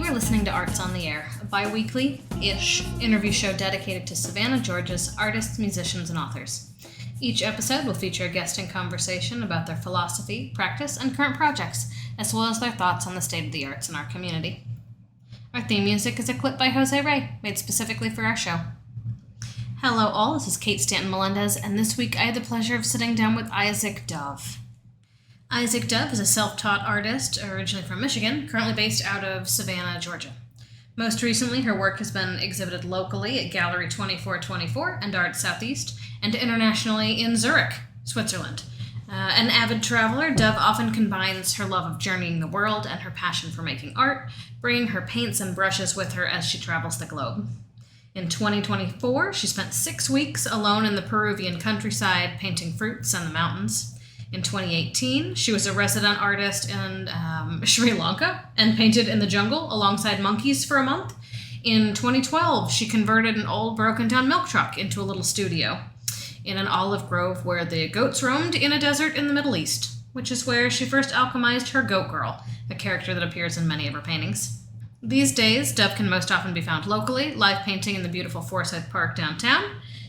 are listening to Arts on the Air, a bi-weekly-ish interview show dedicated to Savannah, Georgia's artists, musicians, and authors. Each episode will feature a guest in conversation about their philosophy, practice, and current projects, as well as their thoughts on the state of the arts in our community. Our theme music is a clip by Jose Ray, made specifically for our show. Hello all, this is Kate Stanton Melendez, and this week I had the pleasure of sitting down with Isak Dove. Isak Dove is a self-taught artist, originally from Michigan, currently based out of Savannah, Georgia. Most recently, her work has been exhibited locally at Gallery 2424 and Art Southeast, and internationally in Zurich, Switzerland. An avid traveler, Dove often combines her love of journeying the world and her passion for making art, bringing her paints and brushes with her as she travels the globe. In 2024, she spent 6 weeks alone in the Peruvian countryside painting fruits and the mountains. In 2018, she was a resident artist in Sri Lanka and painted in the jungle alongside monkeys for a month. In 2012, she converted an old broken-down milk truck into a little studio in an olive grove where the goats roamed in a desert in the Middle East, which is where she first alchemized her goat girl, a character that appears in many of her paintings. These days, Dove can most often be found locally, live painting in the beautiful Forsyth Park downtown.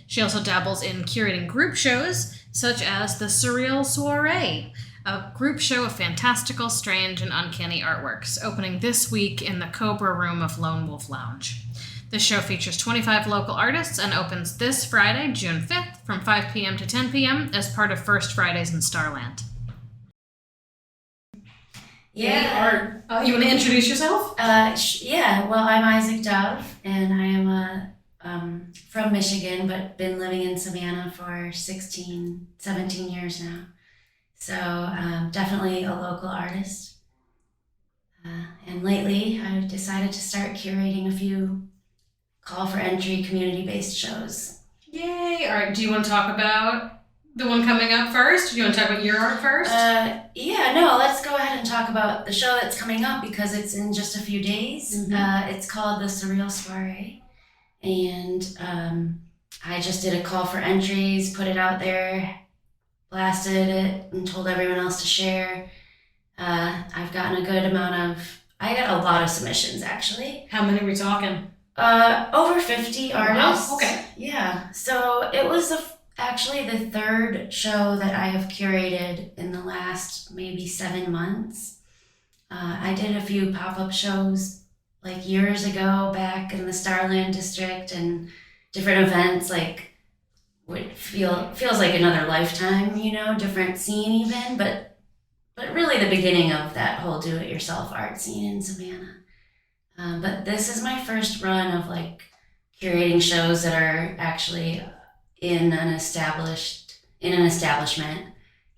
She also dabbles in curating group shows, such as the Surreal Soiree, a group show of fantastical, strange, and uncanny artworks, opening this week in the Cobra Room of Lone Wolf Lounge. This show features 25 local artists and opens this Friday, June 5th, from 5 p.m. to 10 p.m. as part of First Fridays in Starland. Yeah. You want to introduce yourself? Well, I'm Isak Dove, and I am from Michigan, but been living in Savannah for 17 years now. So definitely a local artist. And lately, I've decided to start curating a few call for entry community-based shows. Yay! All right, do you want to talk about the one coming up first? Do you want to talk about your art first? Let's go ahead and talk about the show that's coming up because it's in just a few days. Mm-hmm. It's called the Surreal Soiree. And I just did a call for entries, put it out there, blasted it, and told everyone else to share. I've gotten I got a lot of submissions, actually. How many are we talking? Over 50 artists. Wow, okay. Yeah, so it was actually the third show that I have curated in the last maybe 7 months. I did a few pop-up shows like years ago back in the Starland district and different events, like feels like another lifetime, different scene even, but really the beginning of that whole do-it-yourself art scene in Savannah. But this is my first run of like curating shows that are actually in an establishment,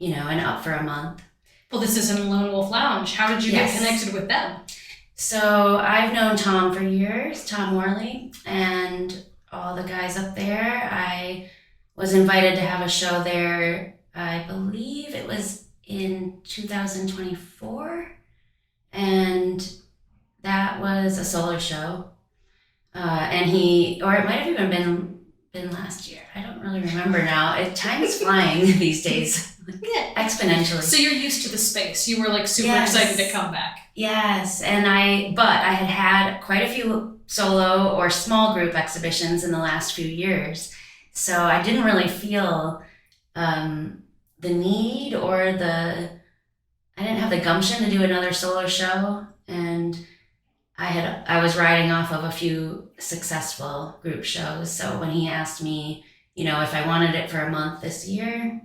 and up for a month. Well, this is in Lone Wolf Lounge. How did you get connected with them? So I've known Tom for years, Tom Worley, and all the guys up there. I was invited to have a show there, I believe it was in 2024, and that was a solo show. Or it might have even been last year. I don't really remember now. Time is flying these days, exponentially. So you're used to the space. You were like super excited to come back. Yes, but I had quite a few solo or small group exhibitions in the last few years, so I didn't really feel the need or I didn't have the gumption to do another solo show, and I was riding off of a few successful group shows. So when he asked me, if I wanted it for a month this year,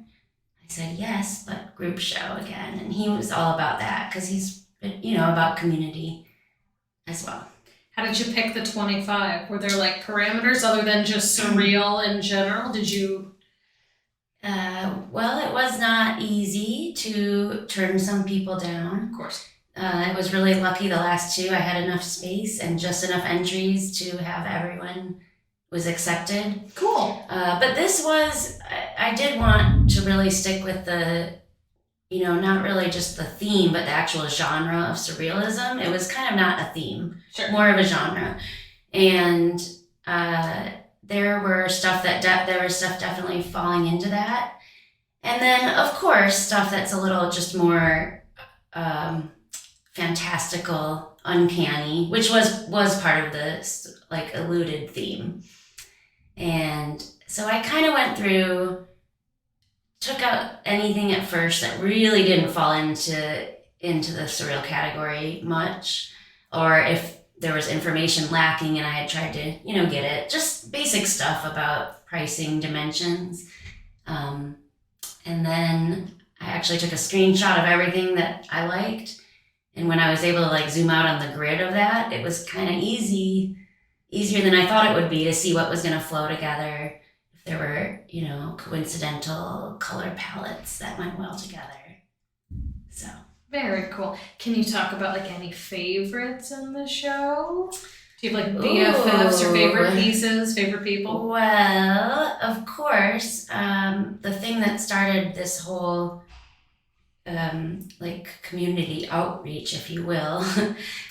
I said yes, but group show again, and he was all about that because he's about community as well. How did you pick the 25? Were there like parameters other than just surreal in general? Did you? Well, it was not easy to turn some people down. Of course. I was really lucky the last two. I had enough space and just enough entries to have everyone was accepted. Cool. But this was, I did want to really stick with the, not really just the theme, but the actual genre of surrealism. It was kind of not a theme, more of a genre. And there was stuff definitely falling into that. And then, of course, stuff that's a little just more fantastical, uncanny, which was part of the like eluded theme. And so I kind of went through, took out anything at first that really didn't fall into the surreal category much, or if there was information lacking and I had tried to, get it, just basic stuff about pricing, dimensions. And then I actually took a screenshot of everything that I liked. And when I was able to like zoom out on the grid of that, it was kind of easier than I thought it would be to see what was going to flow together. If there were, coincidental color palettes that went well together. So. Very cool. Can you talk about like any favorites in the show? Do you have like BFFs or favorite pieces, favorite people? Well, of course, the thing that started this whole like community outreach, if you will,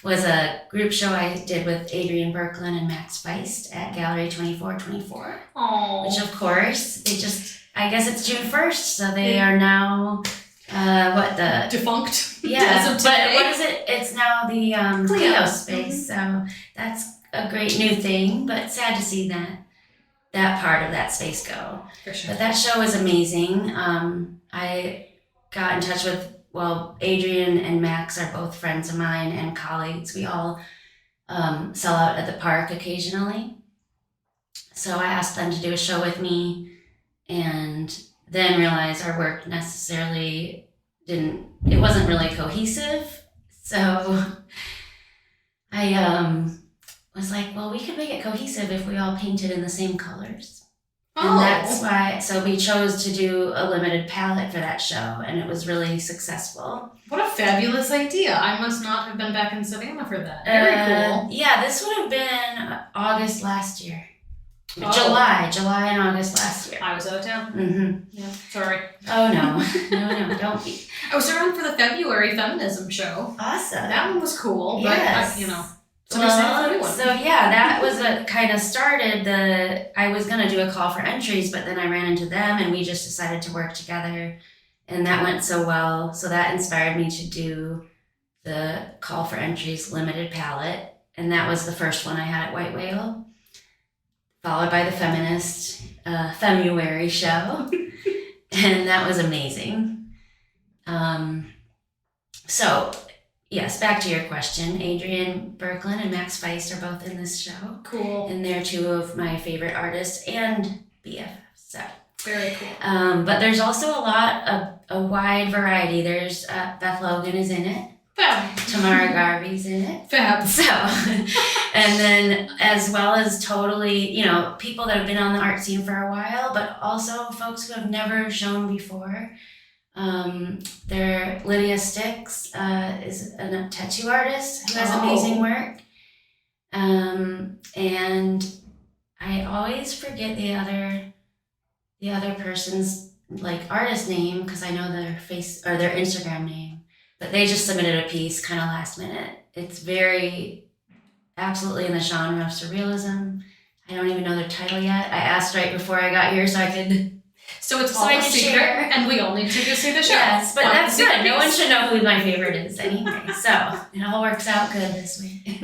was a group show I did with Adrian Berklin and Max Feist at Gallery 2424. Oh. Which of course, I guess it's June 1st, so they are now, defunct? Yeah, but what is it? It's now the Clio space, Mm-hmm. so that's a great new thing, but sad to see that part of that space go. For sure. But that show was amazing. I got in touch with, Adrian and Max are both friends of mine and colleagues. We all sell out at the park occasionally. So I asked them to do a show with me, and then realized our work necessarily it wasn't really cohesive. So I was like, we could make it cohesive if we all painted in the same colors. And that's why, so we chose to do a limited palette for that show, and it was really successful. What a fabulous idea. I must not have been back in Savannah for that. Very cool. Yeah, this would have been August last year. Oh. July and August last year. I was out of town. Mm-hmm. Yeah, sorry. Oh, no, don't be. I was around for the February feminism show. Awesome. That one was cool, but yes. So yeah, that was a kind of started I was going to do a call for entries, but then I ran into them and we just decided to work together, and that went so well. So that inspired me to do the call for entries limited palette. And that was the first one I had at White Whale, followed by the feminist Femuary show. And that was amazing. So yes, back to your question. Adrian Berklin and Max Feist are both in this show. Cool. And they're two of my favorite artists and BFFs. So very cool. But there's also a wide variety. There's Beth Logan is in it. Fab. Tamara Garvey's in it. Fab. So, and then as well as totally, people that have been on the art scene for a while, but also folks who have never shown before. Lydia Sticks is a tattoo artist who has amazing work. And I always forget the other person's like artist name because I know their face or their Instagram name, but they just submitted a piece kind of last minute. It's absolutely in the genre of surrealism. I don't even know their title yet. I asked right before I got here so I could. So it's all a secret, and we all need to go see the show. Yes, but that's good. No one should know who my favorite is anyway. So it all works out good this week.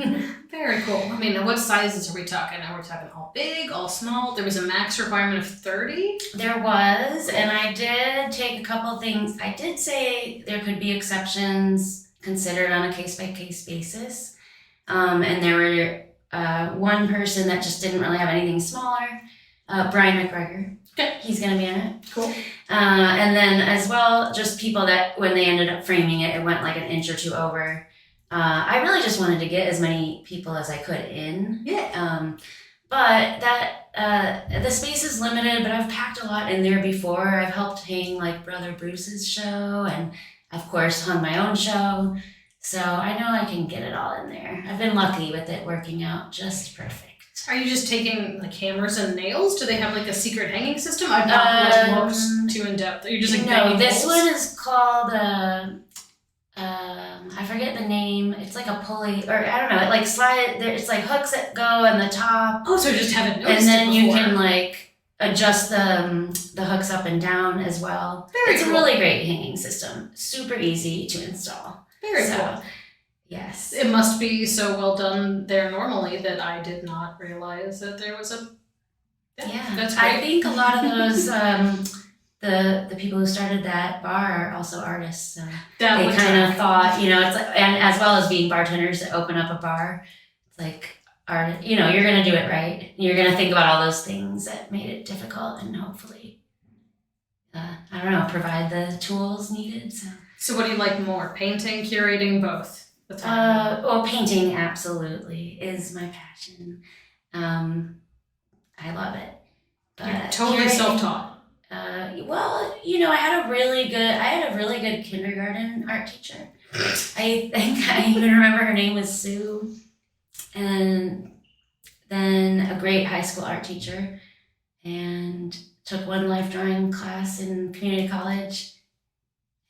Very cool. I mean, what sizes are we talking? Are we talking all big, all small? There was a max requirement of 30? There was, and I did take a couple things. I did say there could be exceptions considered on a case-by-case basis. And there were one person that just didn't really have anything smaller, Brian McGregor. Okay. He's going to be in it. Cool. And then as well, just people that when they ended up framing it, it went like an inch or two over. I really just wanted to get as many people as I could in. Yeah. But the space is limited, but I've packed a lot in there before. I've helped hang like Brother Bruce's show and of course hung my own show. So I know I can get it all in there. I've been lucky with it working out just perfect. Are you just taking like hammers and nails? Do they have like a secret hanging system? I've not looked too in depth. Are you just like banging this holes? one is called I forget the name. It's like a pulley, or I don't know. It like slide. It's like hooks that go on the top. Oh, so I just haven't noticed. And then it you before. can like adjust the hooks up and down as well. Very it's cool. a really great hanging system. Super easy to install. Very cool. Yes. It must be so well done there normally that I did not realize that there was a... Yeah. That's great. I think a lot of those, the people who started that bar are also artists. So That they would kind of track. thought, you know, it's like, and as well as being bartenders that open up a bar, it's like, art, you know, you're going to do it right. You're going to think about all those things that made it difficult and hopefully, I don't know, provide the tools needed. So what do you like more? Painting, curating, both? Well, painting absolutely is my passion. I love it. But You're totally self-taught. Well, you know, I had a really good kindergarten art teacher. I think I even remember her name was Sue. And then a great high school art teacher, and took one life drawing class in community college,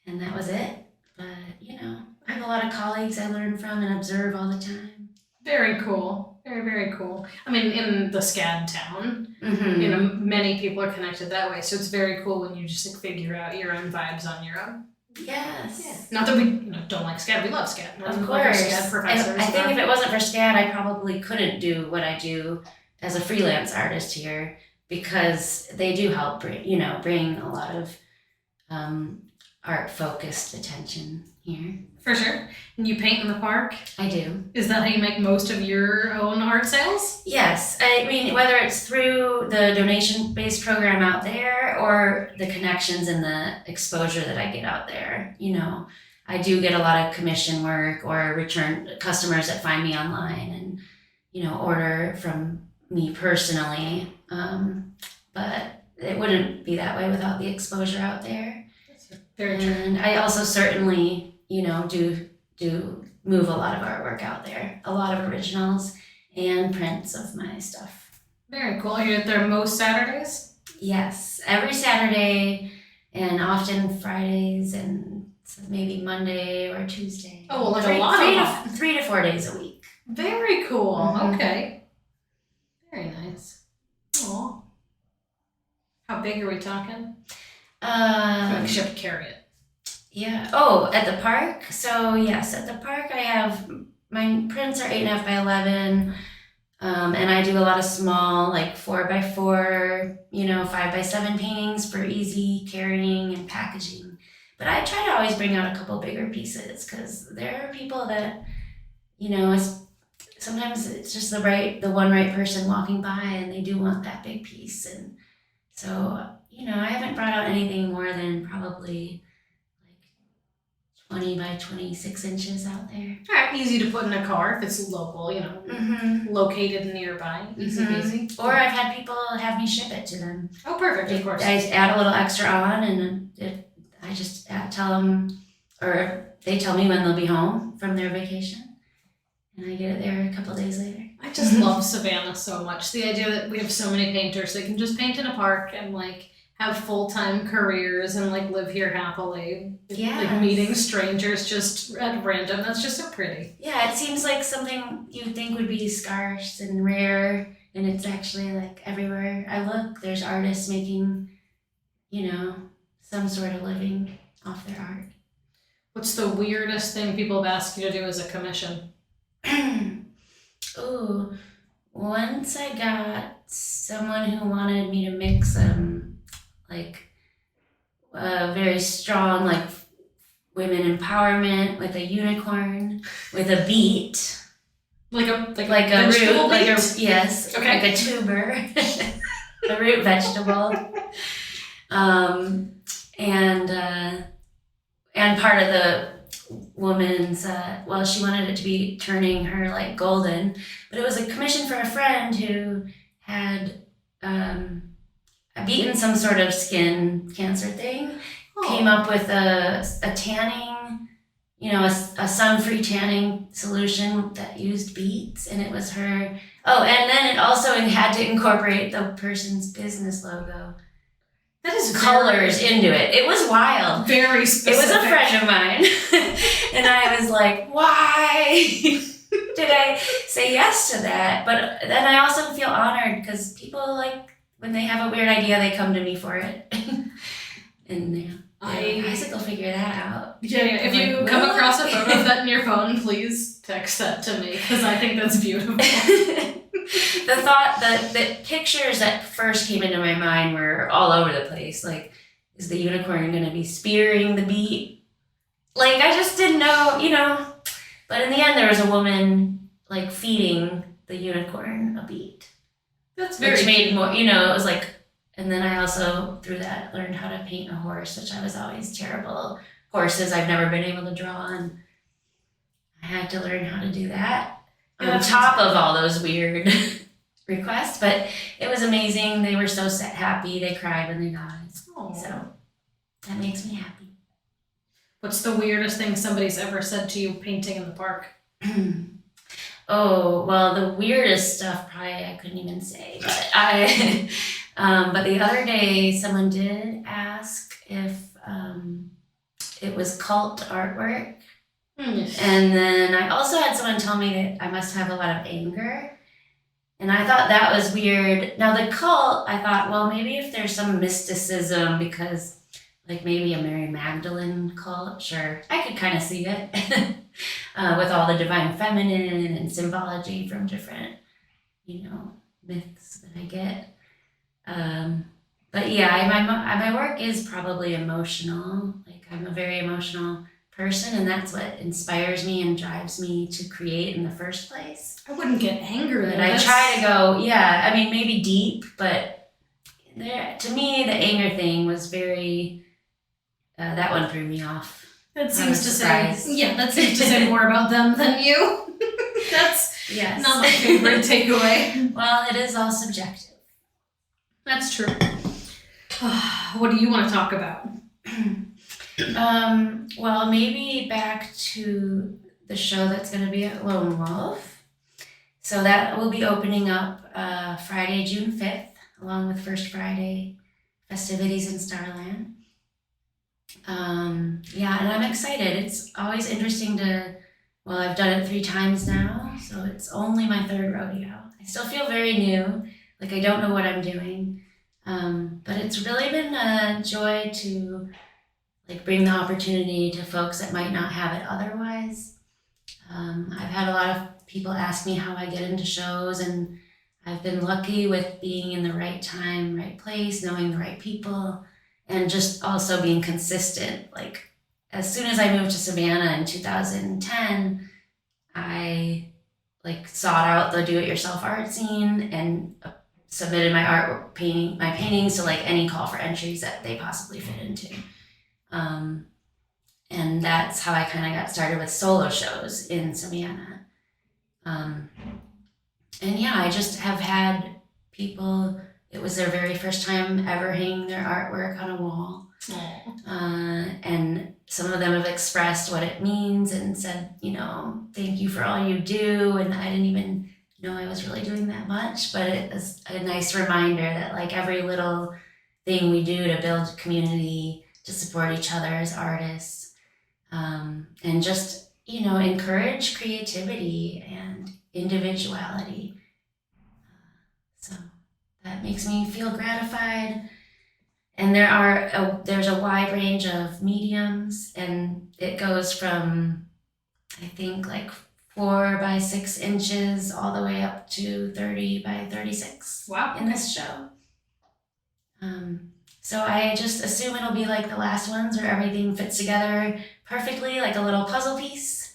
and that was it. But, you know, I have a lot of colleagues I learn from and observe all the time. Very cool. Very, very cool. I mean, in the SCAD town, Mm-hmm. you know, many people are connected that way. So it's very cool when you just figure out your own vibes on your own. Yes. Yeah. Not that we don't like SCAD. We love SCAD. Of course. SCAD professors. I think if it wasn't for SCAD, I probably couldn't do what I do as a freelance artist here, because they do help bring a lot of art-focused attention here. For sure. And you paint in the park? I do. Is that how you make most of your own art sales? Yes. I mean, whether it's through the donation-based program out there or the connections and the exposure that I get out there, you know, I do get a lot of commission work or return customers that find me online and, you know, order from me personally. But it wouldn't be that way without the exposure out there. That's very true. And I also certainly, you know, do move a lot of artwork out there, a lot of originals and prints of my stuff. Very cool. Are you out there most Saturdays? Yes, every Saturday, and often Fridays, and maybe Monday or Tuesday. Oh, well, like a lot of 3 to 4 days a week. Very cool. Mhm. Okay. Very nice. Aw. How big are we talking? Like you have to carry it. Yeah. Oh, at the park? So, yes, at the park I have, my prints are 8.5 by 11, and I do a lot of small, like 4x4, you know, 5x7 paintings for easy carrying and packaging. But I try to always bring out a couple bigger pieces, because there are people that, you know, sometimes it's just the one right person walking by and they do want that big piece. And so, you know, I haven't brought out anything more than probably 20 by 26 inches out there. All right, easy to put in a car if it's local, you know, located nearby. Easy peasy. Or I've had people have me ship it to them. Oh, perfect, of course. I add a little extra on, and I just tell them, or they tell me when they'll be home from their vacation, and I get it there a couple days later. I just love Savannah so much. The idea that we have so many painters that can just paint in a park and like have full-time careers and like live here happily. Yes. Like meeting strangers just at random. That's just so pretty. Yeah, it seems like something you'd think would be scarce and rare, and it's actually like everywhere I look, there's artists making, you know, some sort of living off their art. What's the weirdest thing people have asked you to do as a commission? Ooh, once I got someone who wanted me to mix like very strong like women empowerment with a unicorn with a beet, like a root, yes, okay, like a tuber, a root vegetable, and part of the woman's she wanted it to be turning her like golden, but it was a commission for a friend who had beaten some sort of skin cancer thing. Came up with a tanning, you know, a sun-free tanning solution that used beets, and it was her. Oh, and then it also had to incorporate the person's business logo. That is colors into it. It was wild. Very specific. It was a friend of mine. And I was like, why did I say yes to that? But then I also feel honored because people, like, when they have a weird idea, they come to me for it. And Isaac will figure that out. Yeah. If you come across a photo of that in your phone, please text that to me, because I think that's beautiful. The thought that the pictures that first came into my mind were all over the place. Like, is the unicorn going to be spearing the beet? Like, I just didn't know, But in the end, there was a woman, like, feeding the unicorn a beet. That's very Which made more, it was like, and then I also, through that, learned how to paint a horse, which I was always terrible. Horses I've never been able to draw, and I had to learn how to do that. On top of all those weird requests, but it was amazing. They were so happy. They cried when they got it. Aww. So that makes me happy. What's the weirdest thing somebody's ever said to you painting in the park? Oh, well, the weirdest stuff probably I couldn't even say, but but the other day someone did ask if it was cult artwork. And then I also had someone tell me that I must have a lot of anger. And I thought that was weird. Now the cult, I thought, well, maybe if there's some mysticism, because like maybe a Mary Magdalene cult, sure. I could kind of see it with all the divine feminine and symbology from different, myths that I get. But yeah, my work is probably emotional. Like, I'm a very emotional person, and that's what inspires me and drives me to create in the first place. I wouldn't get angry. And I try to go, maybe deep, but to me, the anger thing was very, that one threw me off. That seems to say more about them than you. That's not my favorite takeaway. Well, it is all subjective. That's true. What do you want to talk about? Well, maybe back to the show that's going to be at Lone Wolf. So that will be opening up Friday, June 5th, along with First Friday festivities in Starland. And I'm excited. It's always interesting I've done it 3 times now, so it's only my 3rd rodeo. I still feel very new, like I don't know what I'm doing. But it's really been a joy to bring the opportunity to folks that might not have it otherwise. I've had a lot of people ask me how I get into shows, and I've been lucky with being in the right time, right place, knowing the right people, and just also being consistent. Like, as soon as I moved to Savannah in 2010, I sought out the do-it-yourself art scene and submitted my paintings to any call for entries that they possibly fit into. And that's how I kind of got started with solo shows in Savannah. I just have had people, it was their very first time ever hanging their artwork on a wall. And some of them have expressed what it means and said, thank you for all you do. And I didn't even know I was really doing that much, but it was a nice reminder that every little thing we do to build community, to support each other as artists, and just, encourage creativity and individuality. So that makes me feel gratified. And there's a wide range of mediums, and it goes from, I think, 4 by 6 inches all the way up to 30 by 36. Wow. In this show. So I just assume it'll be like the last ones, where everything fits together perfectly, like a little puzzle piece.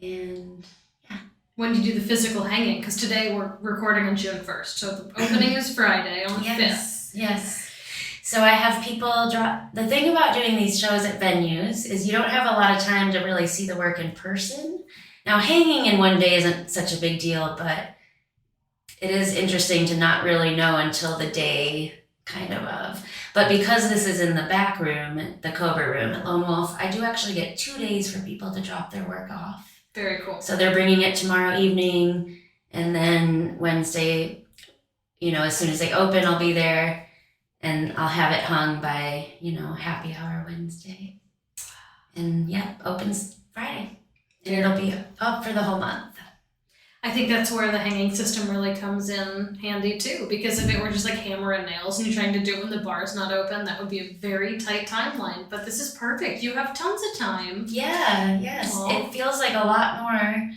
And yeah. When do you do the physical hanging? Because today we're recording on June 1st, so the opening is Friday on the 5th. Yes. So I have people draw. The thing about doing these shows at venues is you don't have a lot of time to really see the work in person. Now, hanging in one day isn't such a big deal, but it is interesting to not really know until the day of. But because this is in the back room, the Cobra room at Lone Wolf, I do actually get 2 days for people to drop their work off. Very cool. So they're bringing it tomorrow evening, and then Wednesday, as soon as they open, I'll be there, and I'll have it hung by, happy hour Wednesday. And opens Friday. And it'll be up for the whole month. I think that's where the hanging system really comes in handy too, because if it were just like hammer and nails and you're trying to do it when the bar's not open, that would be a very tight timeline. But this is perfect. You have tons of time. Yeah, yes. Aww. It feels like a lot more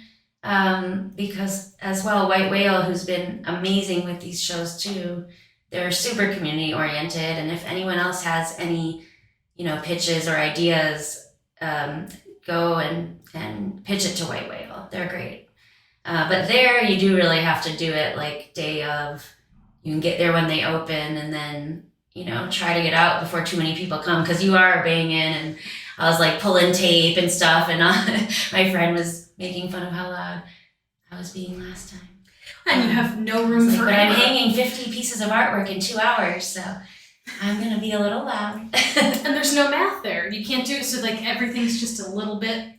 because as well, White Whale, who's been amazing with these shows too, they're super community oriented. And if anyone else has any, pitches or ideas, go and pitch it to White Whale. They're great. But there, you do really have to do it like day of. You can get there when they open, and then try to get out before too many people come, because you are banging. And I was like pulling tape and stuff, and my friend was making fun of how loud I was being last time. And you have no room for. But I'm hanging 50 pieces of artwork in 2 hours, so I'm gonna be a little loud. And there's no math there. You can't do it, so like everything's just a little bit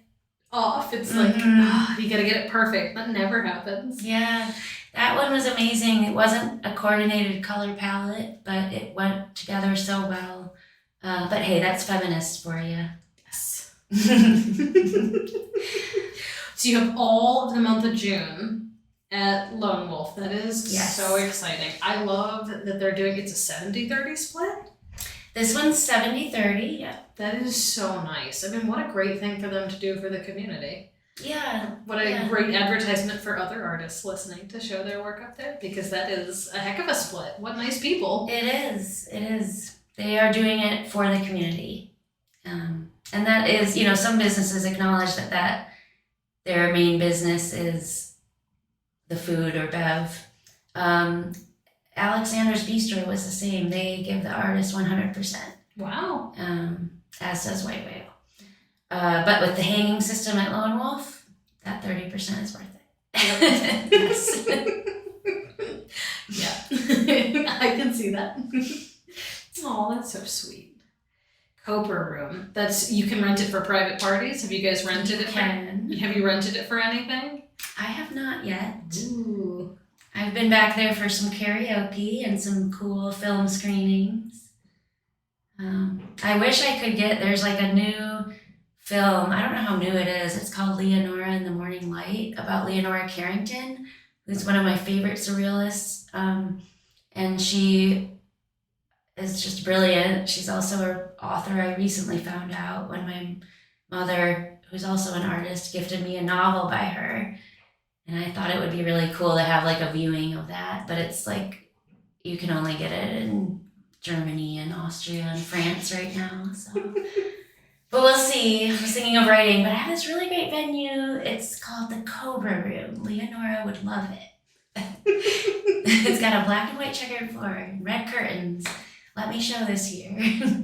off. It's like, you gotta get it perfect. That never happens. Yeah, that one was amazing. It wasn't a coordinated color palette, but it went together so well. But hey, that's feminist for you. Yes. So you have all of the month of June at Lone Wolf. That is so exciting. I love that they're doing, it's a 70-30 split. This one's 70-30, yeah. That is so nice. I mean, what a great thing for them to do for the community. Yeah. What a great advertisement for other artists listening to show their work up there, because that is a heck of a split. What nice people. It is. They are doing it for the community. And that is, some businesses acknowledge that their main business is the food or bev. Alexander's Bistro was the same. They give the artist 100%. Wow. As does White Whale. But with the hanging system at Lone Wolf, that 30% is worth it. Yes. Yeah. I can see that. Oh, that's so sweet. Cobra Room. You can rent it for private parties. Have you guys rented it? Have you rented it for anything? I have not yet. Ooh. I've been back there for some karaoke and some cool film screenings. I wish I could there's like a new film, I don't know how new it is, it's called Leonora in the Morning Light, about Leonora Carrington, who's one of my favorite surrealists, and she is just brilliant. She's also an author. I recently found out when my mother, who's also an artist, gifted me a novel by her, and I thought it would be really cool to have like a viewing of that, but it's like you can only get it in Germany and Austria and France right now, so. But we'll see. I'm thinking of writing, but I have this really great venue. It's called the Cobra Room. Leonora would love it. It's got a black and white checkered floor and red curtains. Let me show this here.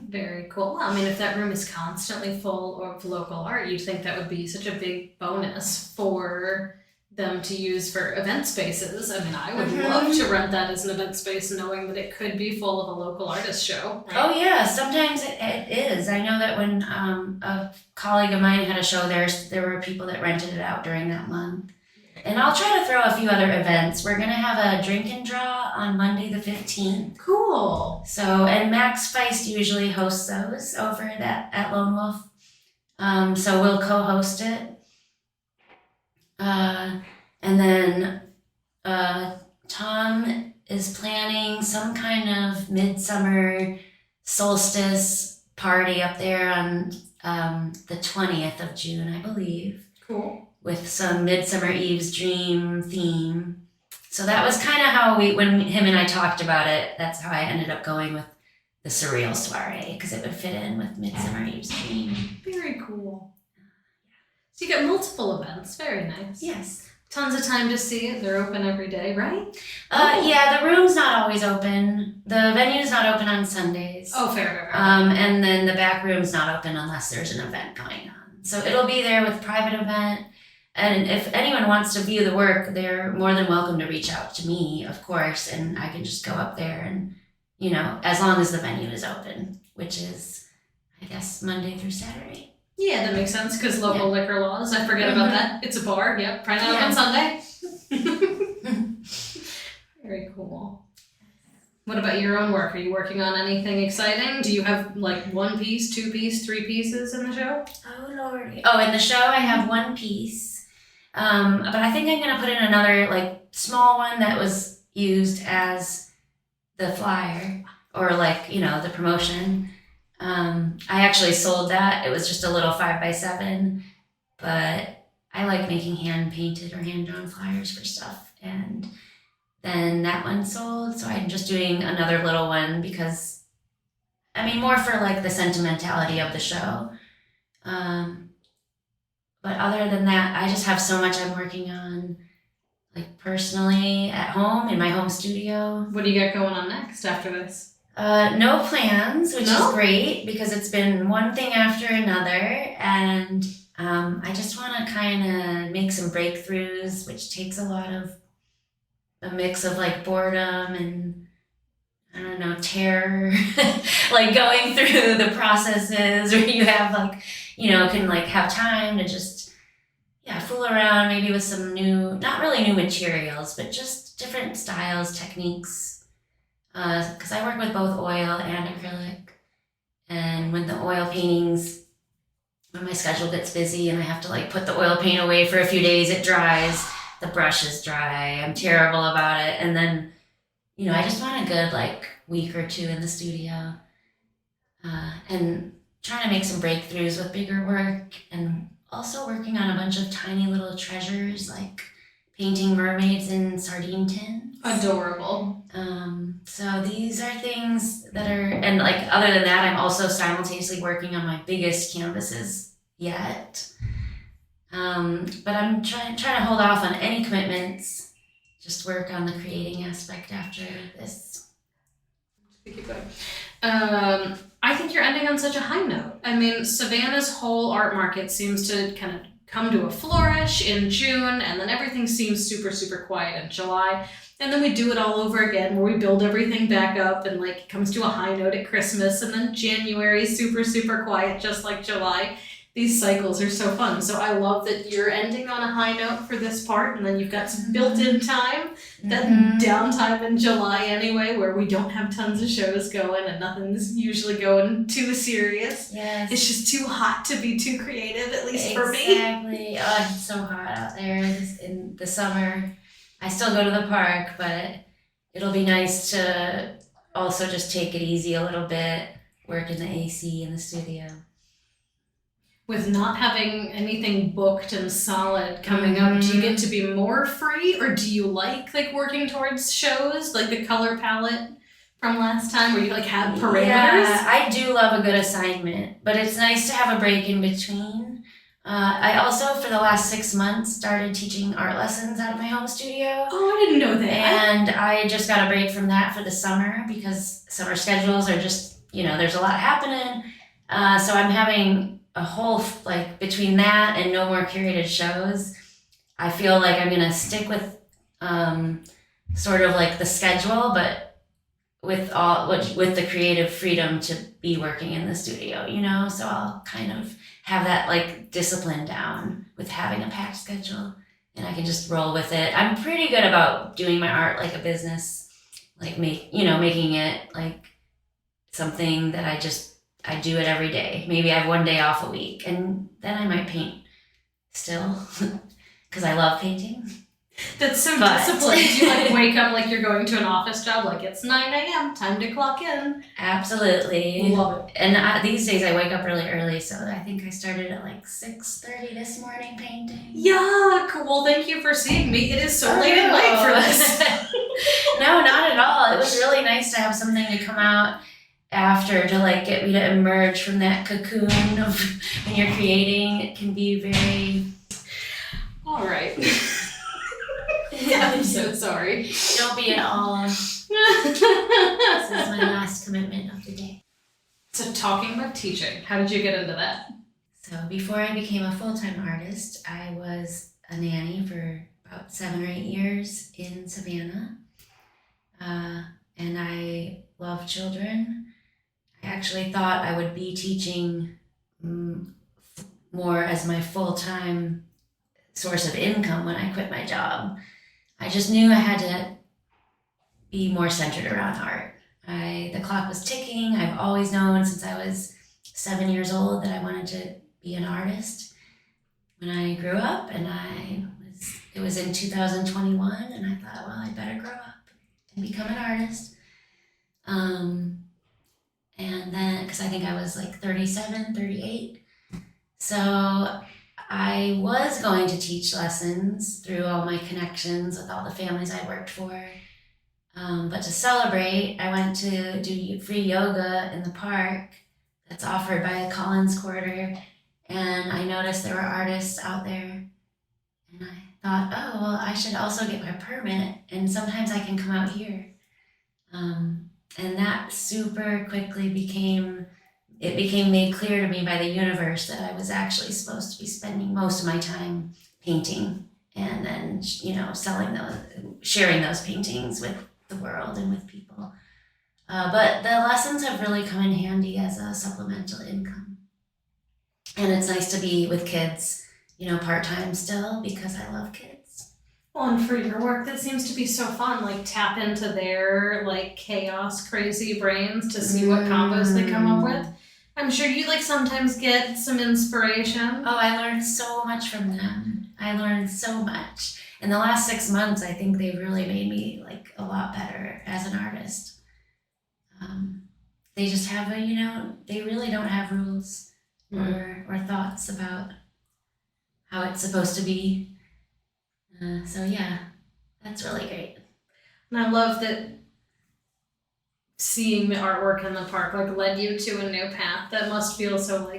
Very cool. Well, I mean, if that room is constantly full of local art, you'd think that would be such a big bonus for them to use for event spaces. I mean, I would love to rent that as an event space, knowing that it could be full of a local artist show. Right? Oh yeah, sometimes it is. I know that when a colleague of mine had a show there were people that rented it out during that month. And I'll try to throw a few other events. We're gonna have a drink and draw on Monday the 15th. Cool. So, and Max Feist usually hosts those over at Lone Wolf. So we'll co-host it. And then Tom is planning some kind of midsummer solstice party up there on the 20th of June, I believe. Cool. With some Midsummer Eve's Dream theme. So that was kind of how when him and I talked about it, that's how I ended up going with the Surreal Soiree, because it would fit in with Midsummer Eve's Dream. Very cool. So you got multiple events. Very nice. Yes. Tons of time to see it. They're open every day, right? Yeah, the room's not always open. The venue's not open on Sundays. Oh, fair. And then the back room's not open unless there's an event going on. So it'll be there with private event. And if anyone wants to view the work, they're more than welcome to reach out to me, of course, and I can just go up there and, as long as the venue is open, which is, I guess, Monday through Saturday. Yeah, that makes sense, because local liquor laws. I forget about that. It's a bar. Yep, probably not open Sunday. Very cool. What about your own work? Are you working on anything exciting? Do you have like 1 piece, 2 piece, 3 pieces in the show? Oh, Lordy. Oh, in the show I have 1 piece. But I think I'm gonna put in another like small one that was used as the flyer or like, the promotion. I actually sold that. It was just a little 5x7, but I like making hand painted or hand drawn flyers for stuff. And then that one sold. So I'm just doing another little one because, more for like the sentimentality of the show. But other than that, I just have so much I'm working on, like personally at home in my home studio. What do you got going on next after this? No plans, which is great because it's been one thing after another, and I just want to kind of make some breakthroughs, which takes a mix of like boredom and I don't know, terror, like going through the processes where you have like, can like have time to just, fool around maybe with some not really new materials, but just different styles, techniques. Because I work with both oil and acrylic. And when the oil paintings, when my schedule gets busy and I have to like put the oil paint away for a few days, it dries, the brush is dry, I'm terrible about it. And then, I just want a good like week or two in the studio. And trying to make some breakthroughs with bigger work and also working on a bunch of tiny little treasures like painting mermaids in sardine tins. Adorable. So these are things that are, and like other than that, I'm also simultaneously working on my biggest canvases yet. But I'm trying to hold off on any commitments, just work on the creating aspect after this. Keep going. I think you're ending on such a high note. Savannah's whole art market seems to kind of come to a flourish in June, and then everything seems super, super quiet in July. And then we do it all over again where we build everything back up and like it comes to a high note at Christmas, and then January is super, super quiet just like July. These cycles are so fun. So I love that you're ending on a high note for this part, and then you've got some built-in time, that downtime in July anyway, where we don't have tons of shows going and nothing's usually going too serious. Yes. It's just too hot to be too creative, at least for me. Exactly. Oh, it's so hot out there in the summer. I still go to the park, but it'll be nice to also just take it easy a little bit, work in the AC in the studio. With not having anything booked and solid coming up, do you get to be more free, or do you like working towards shows, like the color palette from last time where you have parameters? Yeah, I do love a good assignment, but it's nice to have a break in between. I also, for the last 6 months, started teaching art lessons out of my home studio. Oh, I didn't know that. And I just got a break from that for the summer because summer schedules are just, there's a lot happening. So I'm having a whole, between that and no more curated shows, I feel like I'm going to stick with sort of the schedule, but with the creative freedom to be working in the studio, so I'll kind of have that discipline down with having a packed schedule, and I can just roll with it. I'm pretty good about doing my art like a business, making it something that I do it every day. Maybe I have one day off a week, and then I might paint still because I love painting. That's so disciplined. Do you wake up like you're going to an office job, it's 9 a.m., time to clock in? Absolutely. Love it. And these days I wake up really early, so I think I started at 6:30 this morning painting. Yuck! Well, thank you for seeing me. It is so late at night for this. No, not at all. It was really nice to have something to come out after to get me to emerge from that cocoon of when you're creating. It can be very... All right. I'm so sorry. Don't be at all. This is my last commitment of the day. So talking about teaching, how did you get into that? So before I became a full-time artist, I was a nanny for about 7 or 8 years in Savannah. And I love children. I actually thought I would be teaching more as my full-time source of income when I quit my job. I just knew I had to be more centered around art. The clock was ticking. I've always known since I was 7 years old that I wanted to be an artist when I grew up, and I it was in 2021, and I thought, well, I better grow up and become an artist. And then, because I think I was like 37, 38. So I was going to teach lessons through all my connections with all the families I worked for. But to celebrate, I went to do free yoga in the park that's offered by the Collins Quarter. And I noticed there were artists out there. And I thought, oh, well, I should also get my permit. And sometimes I can come out here. And that super quickly became made clear to me by the universe that I was actually supposed to be spending most of my time painting and then, sharing those paintings with the world and with people. But the lessons have really come in handy as a supplemental income. And it's nice to be with kids, part-time still, because I love kids. Well, and for your work, that seems to be so fun. Like, tap into their, chaos, crazy brains to see what combos they come up with. I'm sure you, sometimes get some inspiration. Oh, I learned so much from them. I learned so much. In the last 6 months, I think they've really made me, a lot better as an artist. They just have they really don't have rules or thoughts about how it's supposed to be. So yeah, that's really great. And I love that seeing the artwork in the park led you to a new path. That must feel so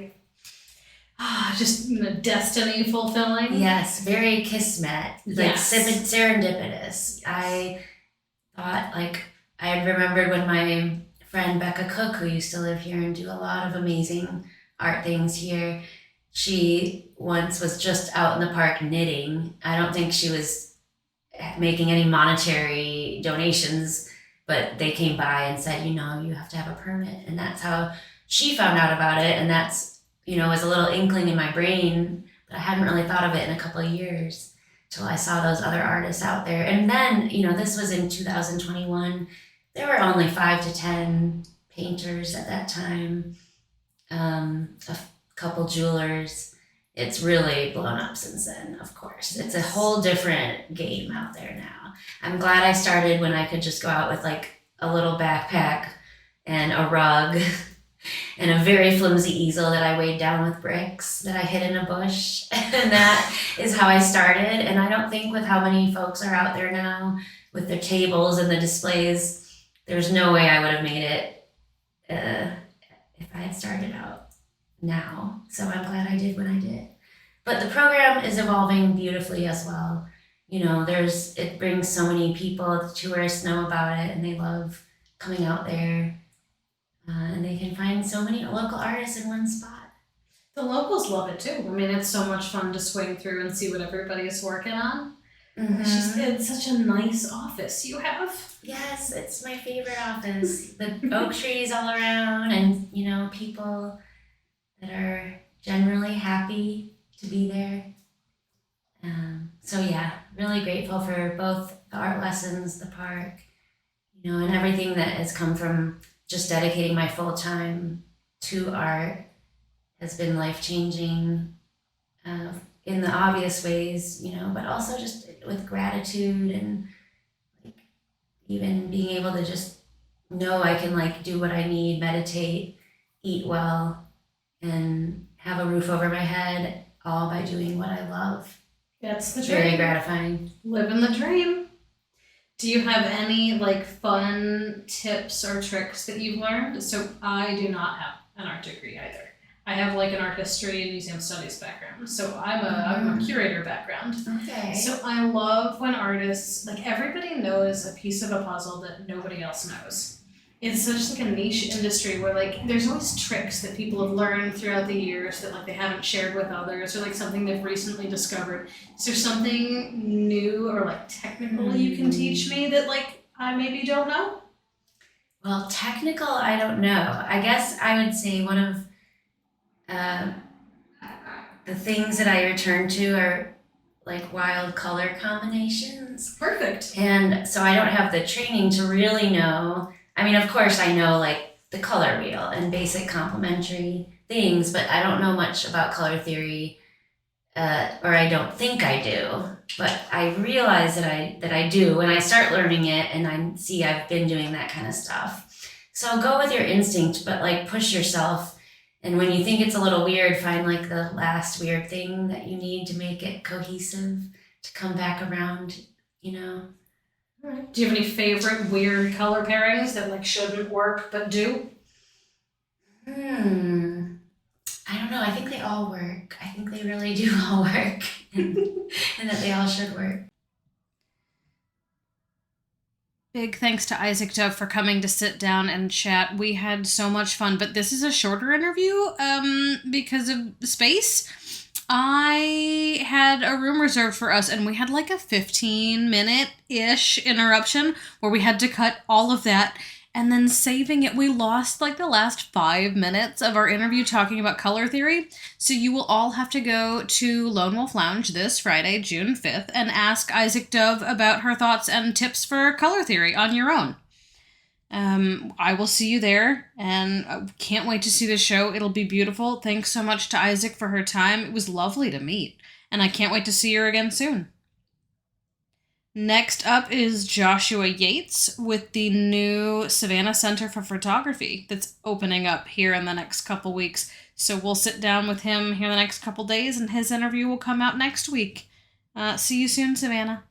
just destiny fulfilling. Yes, very kismet, serendipitous. I thought I had remembered when my friend Becca Cook, who used to live here and do a lot of amazing art things here, she once was just out in the park knitting. I don't think she was making any monetary donations, but they came by and said, you have to have a permit. And that's how she found out about it. And that's, was a little inkling in my brain, but I hadn't really thought of it in a couple of years till I saw those other artists out there. And then, this was in 2021. There were only 5 to 10 painters at that time. A couple jewelers. It's really blown up since then, of course. It's a whole different game out there now. I'm glad I started when I could just go out with a little backpack and a rug and a very flimsy easel that I weighed down with bricks that I hid in a bush. And that is how I started. And I don't think with how many folks are out there now with their tables and the displays, there's no way I would have made it if I had started out now. So I'm glad I did when I did. But the program is evolving beautifully as well. It brings so many people, the tourists know about it and they love coming out there. And they can find so many local artists in one spot. The locals love it too. I mean, it's so much fun to swing through and see what everybody is working on. Mm-hmm. It's such a nice office you have. Yes, it's my favorite office. The oak trees all around and, people that are generally happy to be there. So yeah, really grateful for both the art lessons, the park, and everything that has come from just dedicating my full time to art has been life-changing in the obvious ways, but also just with gratitude and even being able to just know I can do what I need, meditate, eat well, and have a roof over my head, all by doing what I love. That's the dream. Very gratifying. Living the dream. Do you have any fun tips or tricks that you've learned? So I do not have an art degree either. I have an art history and museum studies background. So I'm a curator background. Okay. So I love when artists, everybody knows a piece of a puzzle that nobody else knows. It's such a niche industry where there's always tricks that people have learned throughout the years that they haven't shared with others or something they've recently discovered. Is there something new or technical you can teach me that I maybe don't know? Well, technical, I don't know. I guess I would say one of the things that I return to are wild color combinations. Perfect. And so I don't have the training to really know. I mean, of course I know the color wheel and basic complementary things, but I don't know much about color theory or I don't think I do, but I realize that I do when I start learning it, and I see I've been doing that kind of stuff. So go with your instinct, but like push yourself. And when you think it's a little weird, find like the last weird thing that you need to make it cohesive to come back around, you know. All right. Do you have any favorite weird color pairings that like shouldn't work but do? I don't know. I think they all work. I think they really do all work, and that they all should work. Big thanks to Isak Dove for coming to sit down and chat. We had so much fun, but this is a shorter interview because of space. I had a room reserved for us, and we had like a 15-minute-ish interruption where we had to cut all of that. And then saving it, we lost like the last 5 minutes of our interview talking about color theory. So you will all have to go to Lone Wolf Lounge this Friday, June 5th, and ask Isak Dove about her thoughts and tips for color theory on your own. I will see you there, and I can't wait to see the show. It'll be beautiful. Thanks so much to Isak for her time. It was lovely to meet, and I can't wait to see her again soon. Next up is Joshua Yates with the new Savannah Center for Photography that's opening up here in the next couple weeks. So we'll sit down with him here the next couple days, and his interview will come out next week. See you soon, Savannah.